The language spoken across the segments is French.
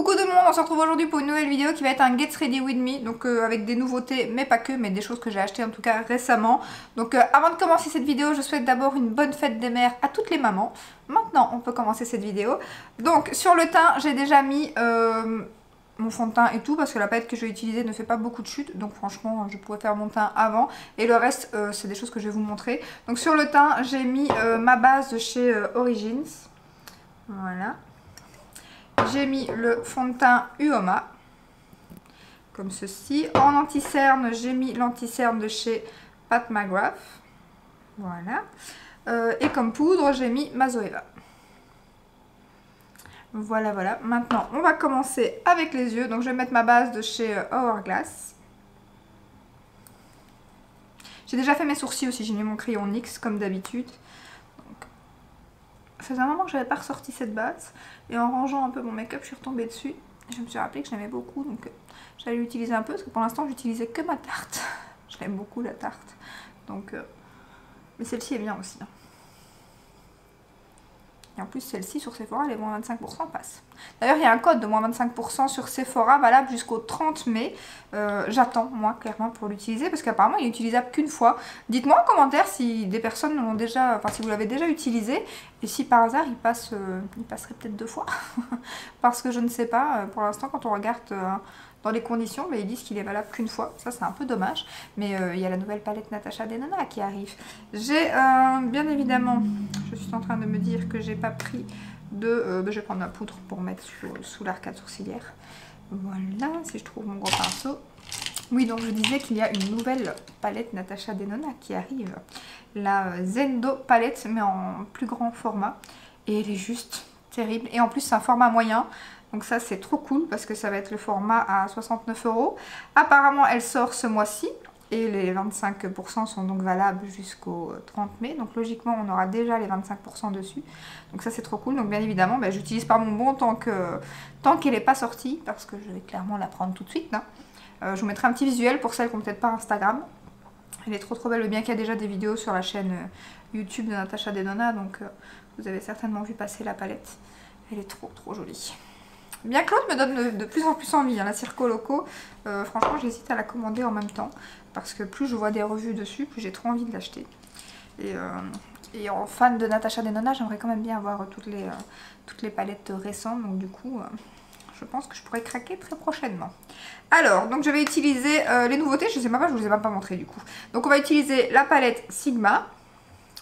Coucou tout le monde, on se retrouve aujourd'hui pour une nouvelle vidéo qui va être un Get Ready With Me, donc avec des nouveautés, mais pas que, mais des choses que j'ai achetées en tout cas récemment. Donc avant de commencer cette vidéo, je souhaite d'abord une bonne fête des mères à toutes les mamans. Maintenant, on peut commencer cette vidéo. Donc sur le teint, j'ai déjà mis mon fond de teint et tout, parce que la palette que je vais utiliser ne fait pas beaucoup de chute, donc franchement, je pourrais faire mon teint avant. Et le reste, c'est des choses que je vais vous montrer. Donc sur le teint, j'ai mis ma base de chez Origins. Voilà. J'ai mis le fond de teint Uoma, comme ceci. En anti-cerne, j'ai mis l'anti-cerne de chez Pat McGrath. Voilà. Et comme poudre, j'ai mis ma Zoeva. Voilà, voilà. Maintenant, on va commencer avec les yeux. Donc, je vais mettre ma base de chez Hourglass. J'ai déjà fait mes sourcils aussi. J'ai mis mon crayon NYX, comme d'habitude. Ça faisait un moment que je n'avais pas ressorti cette base. Et en rangeant un peu mon make-up, je suis retombée dessus. Et je me suis rappelé que je l'aimais beaucoup. Donc j'allais l'utiliser un peu. Parce que pour l'instant, j'utilisais que ma tarte. Je l'aime beaucoup la tarte. Donc, mais celle-ci est bien aussi. Et en plus, celle-ci sur Sephora, les moins 25% passent. D'ailleurs, il y a un code de moins 25% sur Sephora valable jusqu'au 30 mai. J'attends, moi, clairement, pour l'utiliser. Parce qu'apparemment, il est utilisable qu'une fois. Dites-moi en commentaire si des personnes l'ont déjà... Enfin, si vous l'avez déjà utilisé. Et si par hasard, il passerait peut-être 2 fois. Parce que je ne sais pas. Pour l'instant, quand on regarde... dans les conditions, ils disent qu'il est valable qu'une fois. Ça, c'est un peu dommage. Mais il y a la nouvelle palette Natasha Denona qui arrive. J'ai, bien évidemment, je suis en train de me dire que j'ai pas pris de... je vais prendre ma poudre pour mettre sous l'arcade sourcilière. Voilà, si je trouve mon gros pinceau. Oui, donc je disais qu'il y a une nouvelle palette Natasha Denona qui arrive. La Zendo palette, mais en plus grand format. Et elle est juste terrible. Et en plus, c'est un format moyen. Donc ça c'est trop cool parce que ça va être le format à 69 €. Apparemment elle sort ce mois-ci et les 25% sont donc valables jusqu'au 30 mai. Donc logiquement on aura déjà les 25% dessus. Donc ça c'est trop cool. Donc bien évidemment j'utilise pas mon bon tant qu'elle n'est pas sortie parce que je vais clairement la prendre tout de suite. Je vous mettrai un petit visuel pour celles qui n'ont peut-être pas Instagram. Elle est trop belle, bien qu'il y a déjà des vidéos sur la chaîne YouTube de Natasha Denona. Donc vous avez certainement vu passer la palette. Elle est trop jolie. Bien Claude me donne de plus en plus envie, la Circo Loco, franchement j'hésite à la commander en même temps, parce que plus je vois des revues dessus, plus j'ai trop envie de l'acheter. Et en fan de Natasha Denona, j'aimerais quand même bien avoir toutes les palettes récentes, donc du coup je pense que je pourrais craquer très prochainement. Alors, donc je vais utiliser les nouveautés, je sais même pas, je vous les ai même pas montré du coup. Donc on va utiliser la palette Sigma.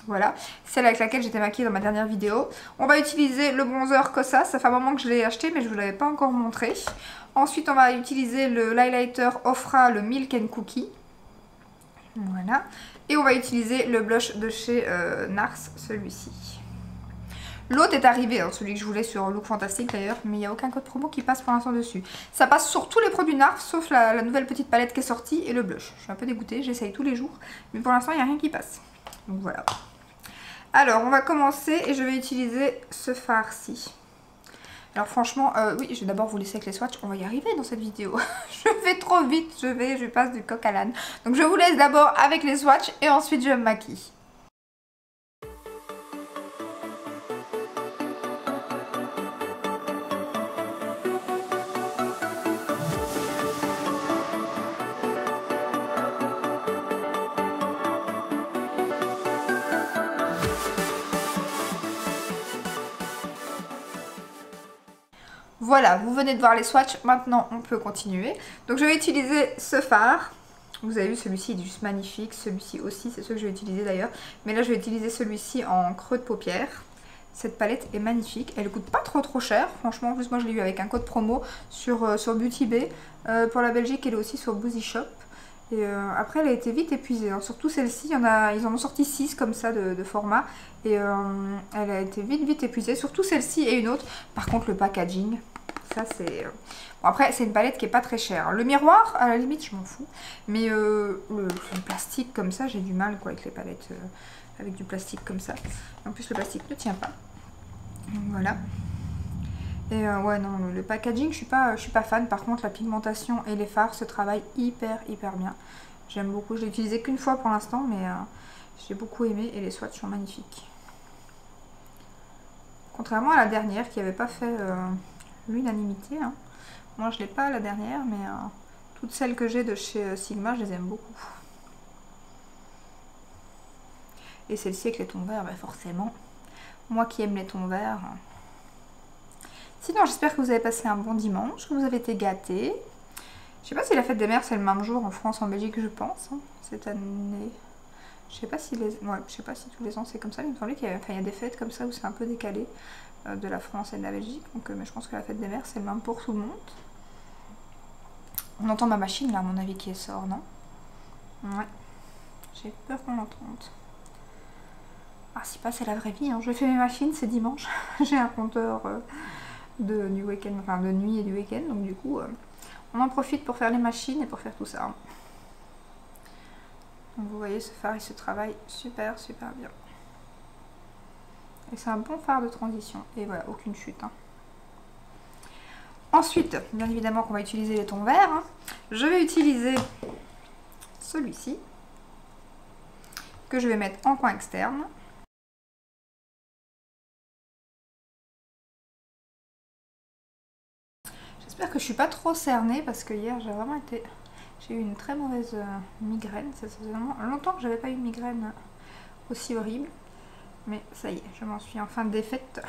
Voilà, celle avec laquelle j'étais maquillée dans ma dernière vidéo. On va utiliser le bronzer Kosas, ça fait un moment que je l'ai acheté mais je ne vous l'avais pas encore montré. Ensuite on va utiliser l'highlighter Ofra, le Milk and Cookie. Voilà. Et on va utiliser le blush de chez Nars, celui-ci. L'autre est arrivé, celui que je voulais sur Look Fantastic d'ailleurs, mais il n'y a aucun code promo qui passe pour l'instant dessus. Ça passe sur tous les produits Nars, sauf la nouvelle petite palette qui est sortie et le blush. Je suis un peu dégoûtée, j'essaye tous les jours, mais pour l'instant il n'y a rien qui passe. Donc voilà. Alors, on va commencer et je vais utiliser ce fard-ci. Alors franchement, oui, je vais d'abord vous laisser avec les swatchs. On va y arriver dans cette vidéo. Je vais trop vite, je passe du coq à l'âne. Donc je vous laisse d'abord avec les swatchs et ensuite je me maquille. Voilà, vous venez de voir les swatchs, maintenant on peut continuer. Donc je vais utiliser ce fard. Vous avez vu, celui-ci est juste magnifique, celui-ci aussi, c'est ce que je vais utiliser d'ailleurs. Mais là je vais utiliser celui-ci en creux de paupière. Cette palette est magnifique, elle coûte pas trop cher. Franchement, en plus moi je l'ai eu avec un code promo sur Beauty Bay. Pour la Belgique, elle est aussi sur Boozy Shop. Et après elle a été vite épuisée, surtout celle-ci, ils en ont sorti 6 comme ça de format. Et elle a été vite épuisée, surtout celle-ci et une autre. Par contre le packaging, ça c'est... Bon, après c'est une palette qui est pas très chère. Le miroir, à la limite je m'en fous. Mais le plastique comme ça, j'ai du mal quoi avec les palettes avec du plastique comme ça. En plus le plastique ne tient pas. Donc voilà. Et ouais non, le packaging je suis pas fan. Par contre la pigmentation et les fards se travaillent hyper bien. J'aime beaucoup, je l'ai utilisé qu'une fois pour l'instant mais j'ai beaucoup aimé et les swatchs sont magnifiques. Contrairement à la dernière qui n'avait pas fait l'unanimité. Hein. Moi je l'ai pas la dernière, mais toutes celles que j'ai de chez Sigma, je les aime beaucoup. Et celle-ci avec les tons verts, bah forcément. Moi qui aime les tons verts. Sinon, j'espère que vous avez passé un bon dimanche, que vous avez été gâtés. Je sais pas si la fête des mères c'est le même jour en France, en Belgique, je pense. Hein, cette année. Je sais pas si je sais pas si tous les ans c'est comme ça. Mais il me semblait qu'il y a des fêtes comme ça où c'est un peu décalé de la France et de la Belgique. Donc, mais je pense que la fête des mères c'est le même pour tout le monde. On entend ma machine là, à mon avis, qui sort, non? Ouais. J'ai peur qu'on l'entende. Ah, si pas, c'est la vraie vie. Hein. Je fais mes machines, c'est dimanche. J'ai un compteur du week-end, enfin de nuit et du week-end. Donc du coup, on en profite pour faire les machines et pour faire tout ça. Donc vous voyez, ce phare, il se travaille super, super bien. Et c'est un bon phare de transition. Et voilà, aucune chute. Hein. Ensuite, bien évidemment qu'on va utiliser les tons verts. Hein. Je vais utiliser celui-ci, que je vais mettre en coin externe. J'espère que je suis pas trop cernée parce que hier j'ai eu une très mauvaise migraine. Ça faisait vraiment longtemps que j'avais pas eu une migraine aussi horrible. Mais ça y est, je m'en suis enfin défaite.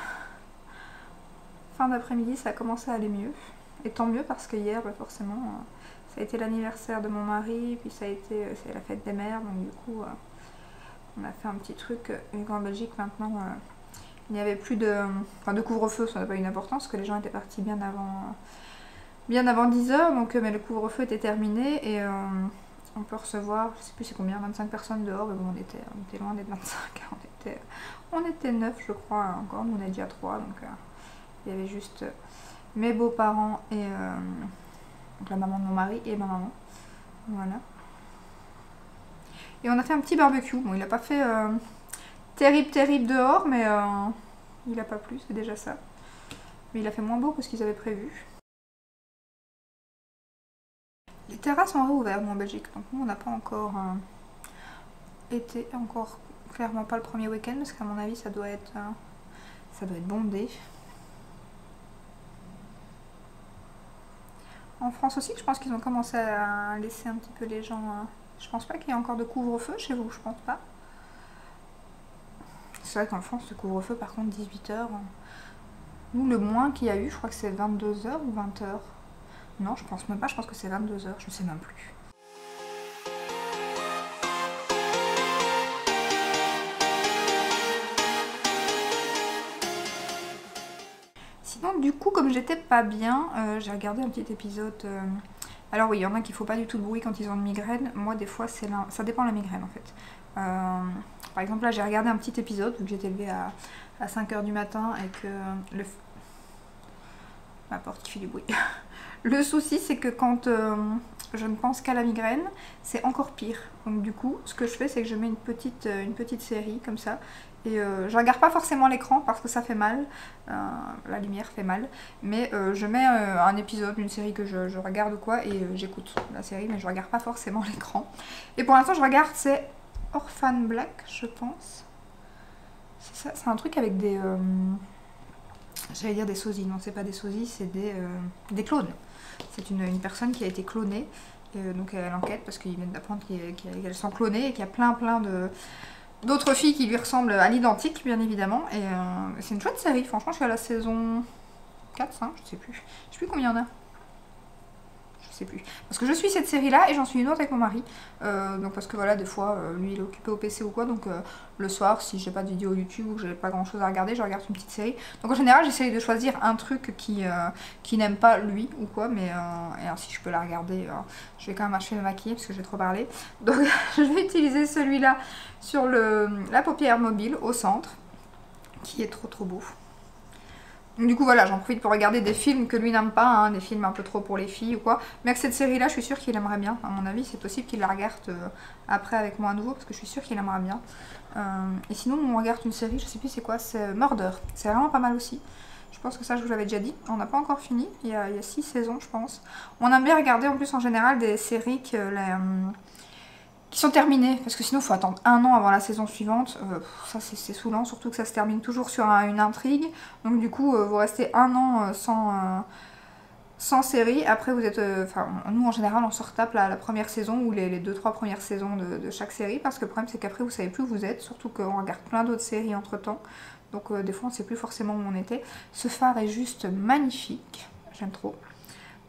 Fin d'après-midi, ça a commencé à aller mieux. Et tant mieux parce que hier, bah forcément, ça a été l'anniversaire de mon mari, puis ça a été c'est la fête des mères. Donc du coup, on a fait un petit truc. Vu qu'en Belgique maintenant, il n'y avait plus de couvre-feu, ça n'a pas eu une importance parce que les gens étaient partis bien avant 10 h, donc mais le couvre-feu était terminé et on peut recevoir, je sais plus c'est combien, 25 personnes dehors, mais bon on était loin d'être 25, on était 9 je crois encore, nous on est déjà 3, donc il y avait juste mes beaux-parents et donc la maman de mon mari et ma maman, voilà. Et on a fait un petit barbecue, bon il n'a pas fait terrible dehors, mais il n'a pas plu, c'est déjà ça. Mais il a fait moins beau que ce qu'ils avaient prévu. Les terrasses sont réouvertes en Belgique, donc nous on n'a pas encore été, clairement pas le premier week-end, parce qu'à mon avis ça doit être bondé. En France aussi, je pense qu'ils ont commencé à laisser un petit peu les gens. Je pense pas qu'il y ait encore de couvre-feu chez vous, je pense pas. C'est vrai qu'en France, le couvre-feu par contre 18 h. Nous le moins qu'il y a eu, je crois que c'est 22 h ou 20 h. Non, je pense même pas, je pense que c'est 22 h, je sais même plus. Sinon, du coup, comme j'étais pas bien, j'ai regardé un petit épisode. Alors oui, il y en a qui font pas du tout de bruit quand ils ont une migraine. Moi, des fois, ça dépend de la migraine en fait. Par exemple, là, j'ai regardé un petit épisode, vu que j'étais levée à 5 h du matin et que ma porte qui fait du bruit. Le souci, c'est que quand je ne pense qu'à la migraine, c'est encore pire. Donc du coup, ce que je fais, c'est que je mets une petite série comme ça. Et je regarde pas forcément l'écran parce que ça fait mal. La lumière fait mal. Mais je mets un épisode, une série que je regarde ou quoi. Et j'écoute la série, mais je regarde pas forcément l'écran. Et pour l'instant, je regarde, c'est Orphan Black, je pense. C'est ça, c'est un truc avec des... J'allais dire des sosies, non c'est pas des sosies, c'est des clones. C'est une personne qui a été clonée, donc elle enquête parce qu'ils viennent d'apprendre qu'elles sont clonées et qu'il y a plein d'autres filles qui lui ressemblent à l'identique bien évidemment. Et c'est une chouette série, franchement je suis à la saison 4, 5, je sais plus combien il y en a. Je sais plus. Parce que je suis cette série là et j'en suis une autre avec mon mari. Donc parce que voilà, des fois lui il est occupé au PC ou quoi. Donc le soir, si j'ai pas de vidéo YouTube ou que j'ai pas grand chose à regarder, je regarde une petite série. Donc en général, j'essaye de choisir un truc qui n'aime pas lui ou quoi. Mais et ainsi je peux la regarder. Je vais quand même achever de me maquiller parce que j'ai trop parlé. Donc je vais utiliser celui-là sur la paupière mobile au centre. Qui est trop beau. Du coup voilà, j'en profite pour regarder des films que lui n'aime pas, hein, des films un peu trop pour les filles ou quoi. Mais avec cette série là, je suis sûre qu'il aimerait bien. À mon avis, c'est possible qu'il la regarde après avec moi à nouveau parce que je suis sûre qu'il aimerait bien. Et sinon, on regarde une série, je sais plus c'est quoi, c'est Murder. C'est vraiment pas mal aussi. Je pense que ça, je vous l'avais déjà dit. On n'a pas encore fini, il y a 6 saisons, je pense. On aime bien regarder en plus en général des séries qui sont terminées, parce que sinon il faut attendre 1 an avant la saison suivante. Ça c'est saoulant, surtout que ça se termine toujours sur une intrigue. Donc du coup vous restez 1 an sans série. Après vous êtes, enfin nous en général on se retape la première saison ou les 2-3 premières saisons de chaque série, parce que le problème c'est qu'après vous savez plus où vous êtes, surtout qu'on regarde plein d'autres séries entre temps, donc des fois on sait plus forcément où on était. Ce fard est juste magnifique, j'aime trop.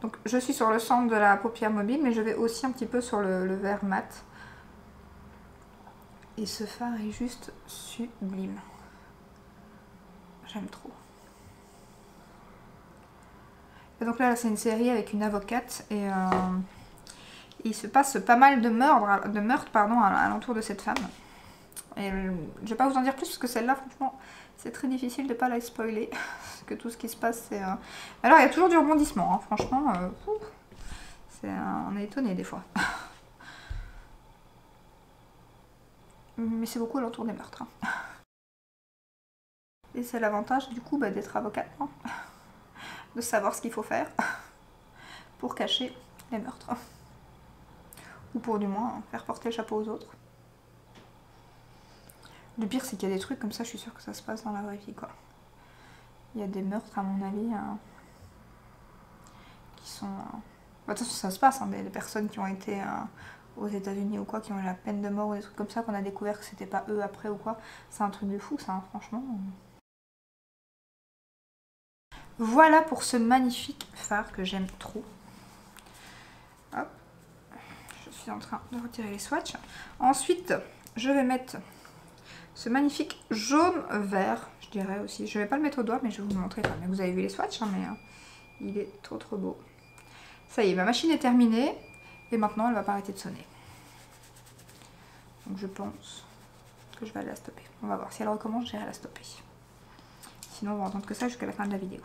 Donc je suis sur le centre de la paupière mobile, mais je vais aussi un petit peu sur le vert mat. Et ce fard est juste sublime. J'aime trop. Et donc là c'est une série avec une avocate et il se passe pas mal de meurtres pardon, à l'entour de cette femme. Et je vais pas vous en dire plus parce que celle-là franchement c'est très difficile de pas la spoiler. Parce que tout ce qui se passe c'est... Alors il y a toujours du rebondissement, hein, franchement. On est étonné des fois. Mais c'est beaucoup à l'entour des meurtres. Hein. Et c'est l'avantage du coup d'être avocate, hein, de savoir ce qu'il faut faire pour cacher les meurtres. Ou pour du moins faire porter le chapeau aux autres. Le pire c'est qu'il y a des trucs comme ça, je suis sûre que ça se passe dans la vraie vie quoi. Il y a des meurtres à mon avis qui sont... Bah, de toute façon ça se passe, hein, des personnes qui ont été aux États-Unis ou quoi, qui ont eu la peine de mort ou des trucs comme ça, qu'on a découvert que c'était pas eux après ou quoi. C'est un truc de fou ça, hein, franchement. Voilà pour ce magnifique fard que j'aime trop. Hop. Je suis en train de retirer les swatchs. Ensuite, je vais mettre ce magnifique jaune vert, je dirais aussi. Je vais pas le mettre au doigt, mais je vais vous le montrer. Enfin, mais vous avez vu les swatchs, hein, mais il est trop trop beau. Ça y est, ma machine est terminée. Et maintenant, elle va pas arrêter de sonner. Donc je pense que je vais aller la stopper. On va voir. Si elle recommence, j'irai la stopper. Sinon, on va entendre que ça jusqu'à la fin de la vidéo.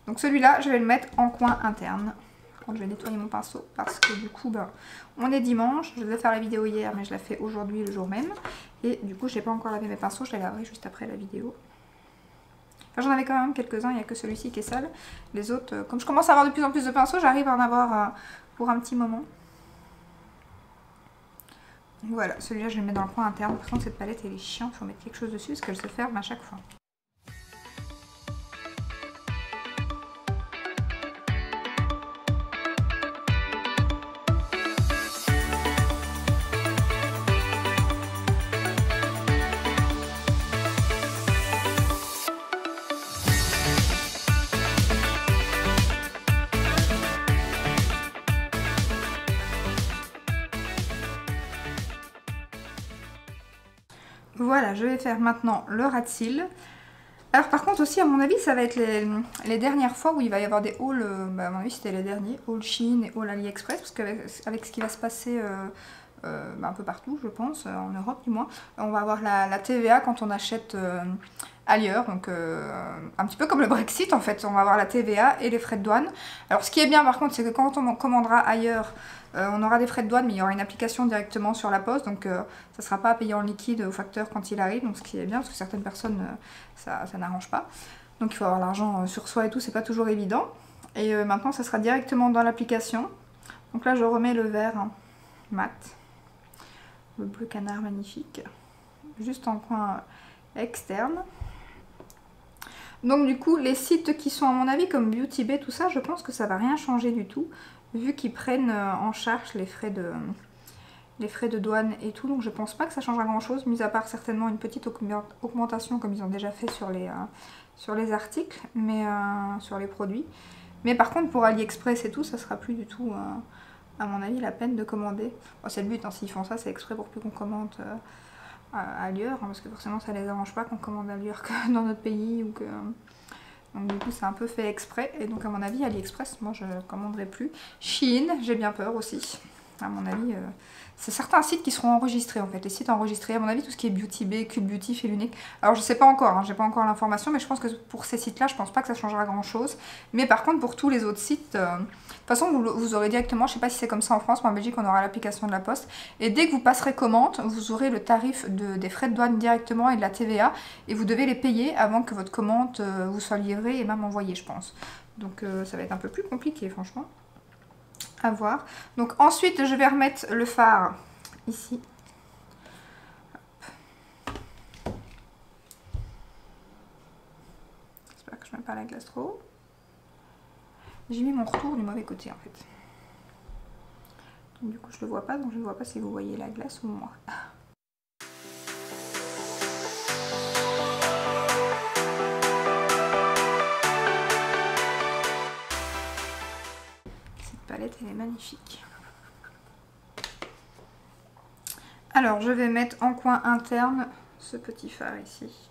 Donc celui-là, je vais le mettre en coin interne. Par contre, je vais nettoyer mon pinceau parce que du coup, ben, on est dimanche. Je devais faire la vidéo hier, mais je la fais aujourd'hui, le jour même. Et du coup, je n'ai pas encore lavé mes pinceaux. Je les laverai juste après la vidéo. Enfin, j'en avais quand même quelques-uns. Il n'y a que celui-ci qui est sale. Les autres, comme je commence à avoir de plus en plus de pinceaux, j'arrive à en avoir pour un petit moment. Donc voilà, celui-là, je le mets dans le coin interne. Par contre, cette palette, elle est chiante. Il faut mettre quelque chose dessus parce qu'elle se ferme à chaque fois. Voilà, je vais faire maintenant le ras de cils. Alors par contre aussi à mon avis ça va être les dernières fois où il va y avoir des hauls, à mon avis c'était les derniers, hauls Shein et hauls AliExpress, parce qu'avec ce qui va se passer un peu partout je pense, en Europe du moins, on va avoir la TVA quand on achète ailleurs, donc un petit peu comme le Brexit en fait, on va avoir la TVA et les frais de douane. Alors ce qui est bien par contre c'est que quand on commandera ailleurs, on aura des frais de douane mais il y aura une application directement sur la poste, donc ça ne sera pas à payer en liquide au facteur quand il arrive, donc ce qui est bien parce que certaines personnes ça n'arrange pas. Donc il faut avoir l'argent sur soi et tout, c'est pas toujours évident. Et maintenant ça sera directement dans l'application. Donc là je remets le vert mat, le bleu canard magnifique, juste en coin externe. Donc du coup les sites qui sont à mon avis comme Beauty Bay, tout ça, je pense que ça va rien changer du tout, vu qu'ils prennent en charge les frais de douane et tout, donc je pense pas que ça changera grand chose, mis à part certainement une petite augmentation comme ils ont déjà fait sur les articles, mais sur les produits. Mais par contre pour AliExpress et tout, ça sera plus du tout à mon avis la peine de commander. Bon, c'est le but, hein, s'ils font ça c'est exprès pour plus qu'on commande ailleurs, hein, parce que forcément ça les arrange pas qu'on commande ailleurs que dans notre pays ou que... Donc du coup c'est un peu fait exprès, et donc à mon avis AliExpress moi je commanderai plus. Shein, j'ai bien peur aussi. À mon avis, c'est certains sites qui seront enregistrés en fait, les sites enregistrés, à mon avis tout ce qui est Beauty Bay, Cube Beauty, Fil Unique. Alors je sais pas encore, hein, j'ai pas encore l'information, mais je pense que pour ces sites là je pense pas que ça changera grand chose. Mais par contre pour tous les autres sites, de toute façon vous aurez directement, je sais pas si c'est comme ça en France, mais en Belgique on aura l'application de la Poste. Et dès que vous passerez commande, vous aurez le tarif des frais de douane directement et de la TVA. Et vous devez les payer avant que votre commande vous soit livrée et même envoyée je pense. Donc ça va être un peu plus compliqué franchement. À voir. Donc ensuite je vais remettre le fard ici. J'espère que je ne mets pas la glace trop haut. J'ai mis mon retour du mauvais côté en fait. Donc, du coup je le vois pas, donc je ne vois pas si vous voyez la glace ou moi. Cette palette elle est magnifique. Alors je vais mettre en coin interne ce petit fard ici.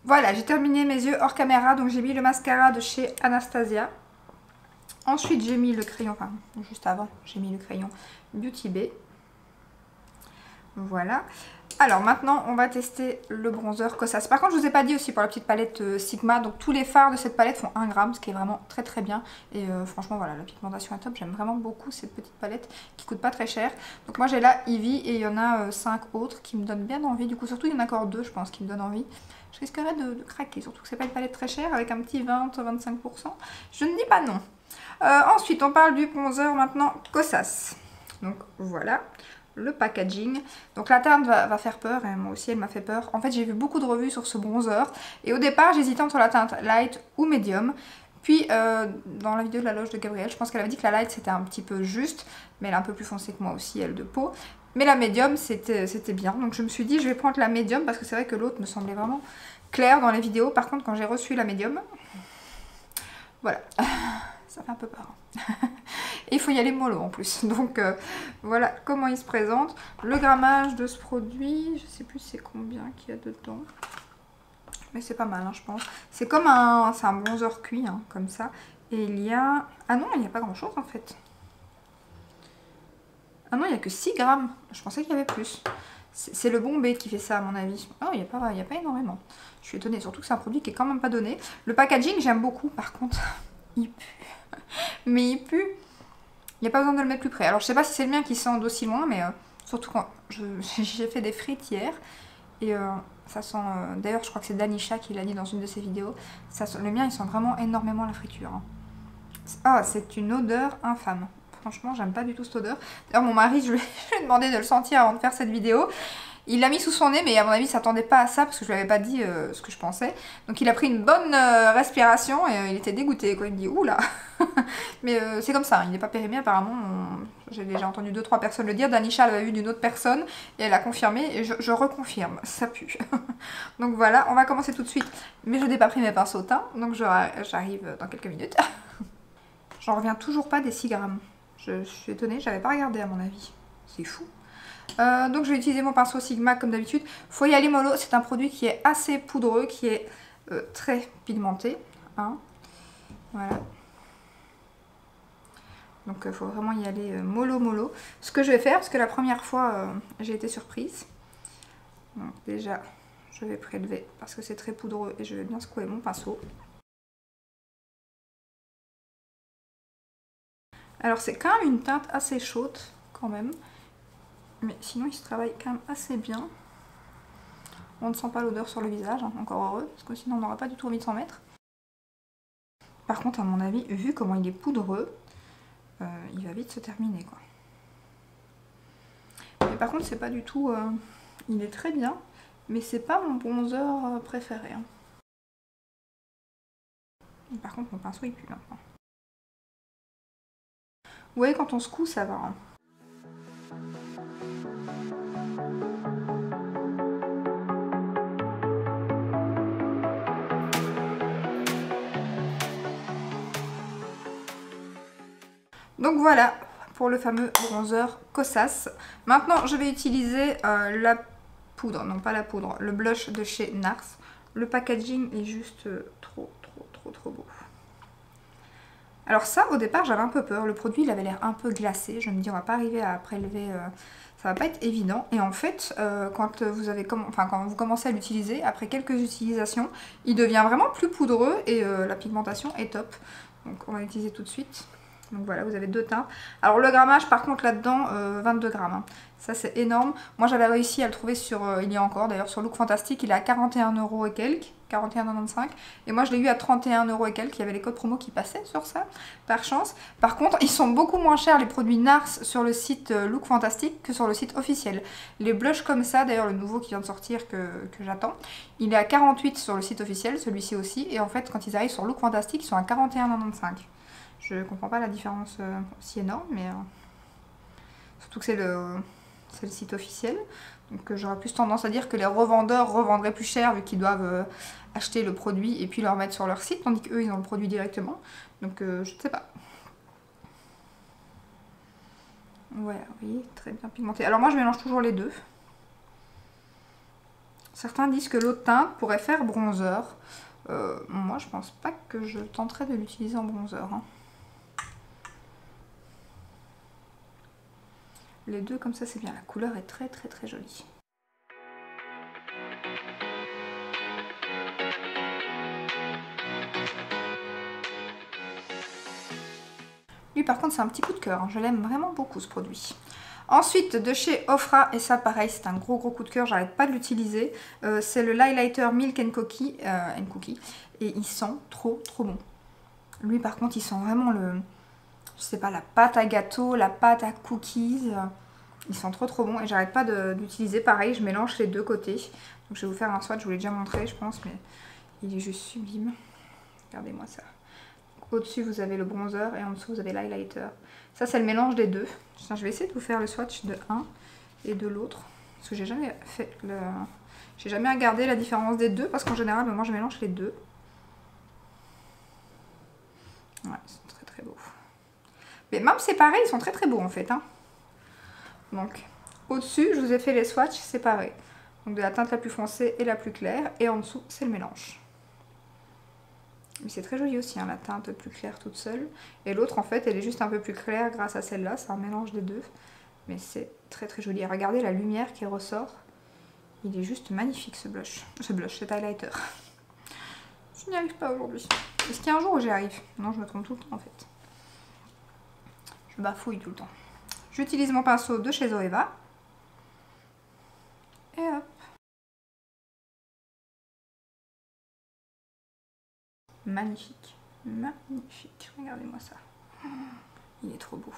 Voilà, j'ai terminé mes yeux hors caméra, donc j'ai mis le mascara de chez Anastasia. Ensuite j'ai mis le crayon, enfin juste avant, j'ai mis le crayon Beauty Bay. Voilà. Alors maintenant on va tester le bronzer Kosas. Par contre je vous ai pas dit aussi pour la petite palette Sigma, donc tous les fards de cette palette font 1 gramme, ce qui est vraiment très très bien. Et franchement voilà, la pigmentation est top, j'aime vraiment beaucoup cette petite palette qui coûte pas très cher. Donc moi j'ai la Ivy et il y en a 5 autres qui me donnent bien envie, du coup surtout il y en a encore 2 je pense qui me donnent envie. Je risquerais de craquer, surtout que c'est pas une palette très chère avec un petit 20-25%. Je ne dis pas non. Ensuite on parle du bronzer maintenant Kosas. Donc voilà. Le packaging. Donc la teinte va faire peur et moi aussi elle m'a fait peur. En fait j'ai vu beaucoup de revues sur ce bronzer et au départ j'hésitais entre la teinte light ou medium. Puis dans la vidéo de la loge de Gabrielle, je pense qu'elle avait dit que la light c'était un petit peu juste, mais elle est un peu plus foncée que moi aussi, elle de peau. Mais la medium c'était bien, donc je me suis dit je vais prendre la medium parce que c'est vrai que l'autre me semblait vraiment claire dans les vidéos. Par contre quand j'ai reçu la medium, voilà, ça fait un peu peur. Et il faut y aller mollo en plus. Donc voilà comment il se présente. Le grammage de ce produit, je sais plus c'est combien qu'il y a dedans. Mais c'est pas mal hein, je pense. C'est comme c'est un bronzer cuit hein, comme ça. Et il y a... Ah non, il n'y a pas grand chose en fait. Ah non, il n'y a que 6 grammes. Je pensais qu'il y avait plus. C'est le Bombay qui fait ça à mon avis. Oh, il n'y a pas énormément. Je suis étonnée, surtout que c'est un produit qui est quand même pas donné. Le packaging j'aime beaucoup par contre. Il pue. Mais il pue. Il n'y a pas besoin de le mettre plus près. Alors je sais pas si c'est le mien qui sent d'aussi loin, mais surtout quand j'ai fait des frites hier. Et ça sent... D'ailleurs je crois que c'est Danisha qui l'a dit dans une de ses vidéos. Ça sent, le mien il sent vraiment énormément la friture. Hein. Ah, c'est une odeur infâme. Franchement j'aime pas du tout cette odeur. D'ailleurs mon mari, je lui ai demandé de le sentir avant de faire cette vidéo. Il l'a mis sous son nez, mais à mon avis, il s'attendait pas à ça parce que je lui avais pas dit ce que je pensais. Donc il a pris une bonne respiration et il était dégoûté, quoi. Il me dit oula. Mais c'est comme ça, il n'est pas périmé apparemment. J'ai déjà entendu 2-3 personnes le dire. Danisha l'avait vu d'une autre personne et elle a confirmé et je reconfirme, ça pue. Donc voilà, on va commencer tout de suite. Mais je n'ai pas pris mes pinceaux teint, donc j'arrive dans quelques minutes. J'en reviens toujours pas des 6 grammes. Je suis étonnée, j'avais pas regardé à mon avis. C'est fou. Donc je vais utiliser mon pinceau Sigma comme d'habitude. Faut y aller mollo, c'est un produit qui est assez poudreux, qui est très pigmenté. Hein. Voilà. Donc il faut vraiment y aller mollo. Ce que je vais faire, parce que la première fois j'ai été surprise. Donc déjà je vais prélever parce que c'est très poudreux et je vais bien secouer mon pinceau. Alors c'est quand même une teinte assez chaude quand même. Mais sinon il se travaille quand même assez bien. On ne sent pas l'odeur sur le visage, hein, encore heureux, parce que sinon on n'aurait pas du tout envie de s'en mettre. Par contre à mon avis, vu comment il est poudreux, il va vite se terminer quoi. Mais par contre c'est pas du tout... il est très bien, mais c'est pas mon bronzer préféré. Hein. Par contre mon pinceau il pue maintenant. Vous voyez quand on secoue ça va. Hein. Donc voilà pour le fameux bronzer Kosas. Maintenant je vais utiliser la poudre, non pas la poudre, le blush de chez NARS. Le packaging est juste trop beau. Alors ça au départ j'avais un peu peur, le produit il avait l'air un peu glacé, je me dis on va pas arriver à prélever, ça va pas être évident. Et en fait quand vous commencez à l'utiliser, après quelques utilisations, il devient vraiment plus poudreux et la pigmentation est top. Donc on va l'utiliser tout de suite. Donc voilà, vous avez 2 teintes. Alors le grammage par contre là-dedans, 22 grammes. Hein. Ça c'est énorme. Moi j'avais réussi à le trouver sur, il y a encore d'ailleurs sur Look Fantastic, il est à 41 € et quelques. 41,95 et moi je l'ai eu à 31 € et quelques. Il y avait les codes promo qui passaient sur ça par chance. Par contre ils sont beaucoup moins chers les produits NARS sur le site Look Fantastic que sur le site officiel. Les blushs comme ça, d'ailleurs le nouveau qui vient de sortir que j'attends, il est à 48 sur le site officiel, celui-ci aussi, et en fait quand ils arrivent sur Look Fantastic ils sont à 41,95. Je comprends pas la différence si énorme, mais surtout que c'est le site officiel. Donc j'aurais plus tendance à dire que les revendeurs revendraient plus cher vu qu'ils doivent acheter le produit et puis le remettre sur leur site, tandis qu'eux ils ont le produit directement. Donc je ne sais pas. Voilà, vous voyez, très bien pigmenté. Alors moi je mélange toujours les deux. Certains disent que l'eau de teinte pourrait faire bronzer. Moi je pense pas que je tenterai de l'utiliser en bronzer. Hein. Les deux comme ça c'est bien, la couleur est très très très jolie. Lui par contre c'est un petit coup de cœur, hein. Je l'aime vraiment beaucoup ce produit. Ensuite de chez Ofra, et ça pareil c'est un gros coup de cœur, j'arrête pas de l'utiliser. C'est le Highlighter Milk and Cookie, et il sent trop bon. Lui par contre il sent vraiment je sais pas, la pâte à gâteau, la pâte à cookies. Ils sont trop bon et j'arrête pas d'utiliser. Pareil, je mélange les deux côtés. Donc je vais vous faire un swatch, je vous l'ai déjà montré je pense, mais il est juste sublime. Regardez-moi ça. Au-dessus vous avez le bronzer et en dessous vous avez l'highlighter. Ça c'est le mélange des deux. Je vais essayer de vous faire le swatch de un et de l'autre. Parce que j'ai jamais fait j'ai jamais regardé la différence des deux parce qu'en général moi je mélange les deux. Ouais, ils sont très beaux. Mais même c'est pareil, ils sont très beaux en fait. Hein. Donc au-dessus je vous ai fait les swatchs séparés. Donc de la teinte la plus foncée et la plus claire. Et en dessous c'est le mélange. Mais c'est très joli aussi hein, la teinte plus claire toute seule. Et l'autre en fait elle est juste un peu plus claire grâce à celle-là. C'est un mélange des deux. Mais c'est très joli. Et regardez la lumière qui ressort. Il est juste magnifique ce blush. Cet highlighter. Je n'y arrive pas aujourd'hui. Est-ce qu'il y a un jour où j'y arrive? Non, je me trompe tout le temps en fait. Je bafouille tout le temps. J'utilise mon pinceau de chez Zoeva. Et hop. Magnifique. Magnifique. Regardez-moi ça. Il est trop beau.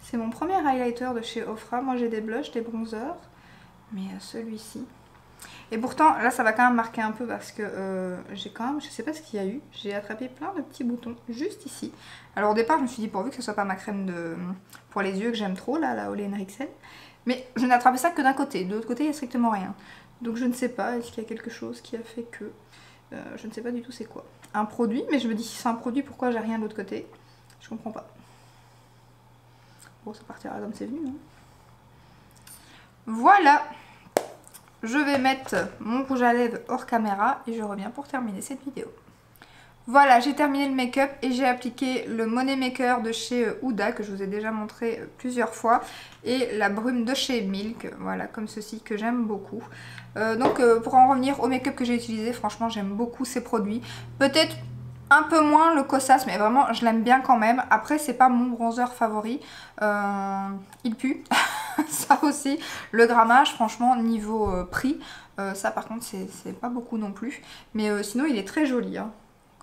C'est mon premier highlighter de chez Ofra. Moi j'ai des blushs, des bronzers. Mais celui-ci... Et pourtant, là ça va quand même marquer un peu parce que j'ai quand même, je sais pas ce qu'il y a eu, j'ai attrapé plein de petits boutons juste ici. Alors au départ je me suis dit pourvu que ce soit pas ma crème pour les yeux que j'aime trop, là, la Ole Henriksen. Mais je n'ai attrapé ça que d'un côté, de l'autre côté il n'y a strictement rien. Donc je ne sais pas, est-ce qu'il y a quelque chose qui a fait que... je ne sais pas du tout c'est quoi. Un produit, mais je me dis si c'est un produit pourquoi j'ai rien de l'autre côté. Je comprends pas. Bon ça partira comme c'est venu. Hein. Voilà. Je vais mettre mon rouge à lèvres hors caméra et je reviens pour terminer cette vidéo. Voilà, j'ai terminé le make-up et j'ai appliqué le Money Maker de chez Huda que je vous ai déjà montré plusieurs fois et la brume de chez Milk, voilà comme ceci que j'aime beaucoup. Donc pour en revenir au make-up que j'ai utilisé, franchement j'aime beaucoup ces produits. Peut-être un peu moins le Kosas, mais vraiment je l'aime bien quand même. Après c'est pas mon bronzer favori, il pue. Ça aussi, le grammage franchement niveau prix, ça par contre c'est pas beaucoup non plus. Mais sinon il est très joli hein,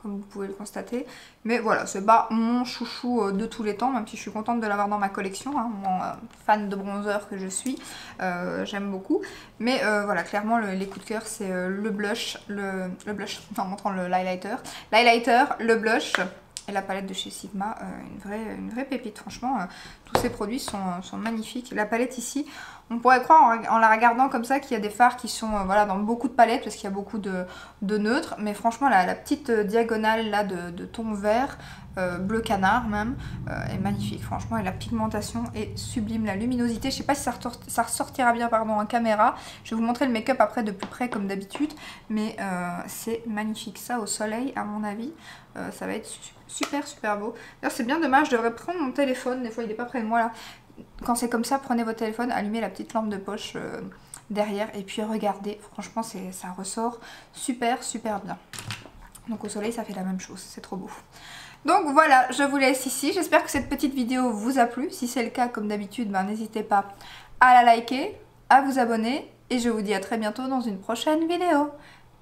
comme vous pouvez le constater. Mais voilà, c'est pas mon chouchou de tous les temps, même si je suis contente de l'avoir dans ma collection, hein, mon fan de bronzer que je suis, j'aime beaucoup. Mais voilà, clairement les coups de cœur c'est le blush, en montrant l'highlighter, le blush et la palette de chez Sigma, une vraie pépite franchement. Tous ces produits sont magnifiques. La palette ici, on pourrait croire en la regardant comme ça qu'il y a des fards qui sont voilà, dans beaucoup de palettes parce qu'il y a beaucoup de neutres. Mais franchement la petite diagonale là de ton vert, bleu canard même, est magnifique franchement. Et la pigmentation est sublime, la luminosité. Je sais pas si ça ressortira bien pardon, en caméra. Je vais vous montrer le make-up après de plus près comme d'habitude. Mais c'est magnifique. Ça au soleil à mon avis, ça va être super beau. D'ailleurs c'est bien dommage, je devrais prendre mon téléphone, des fois il est pas près de moi là. Quand c'est comme ça, prenez votre téléphone, allumez la petite lampe de poche derrière et puis regardez, franchement ça ressort super bien. Donc au soleil ça fait la même chose, c'est trop beau. Donc voilà, je vous laisse ici, j'espère que cette petite vidéo vous a plu. Si c'est le cas comme d'habitude, n'hésitez pas à la liker, à vous abonner et je vous dis à très bientôt dans une prochaine vidéo.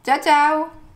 Ciao ciao!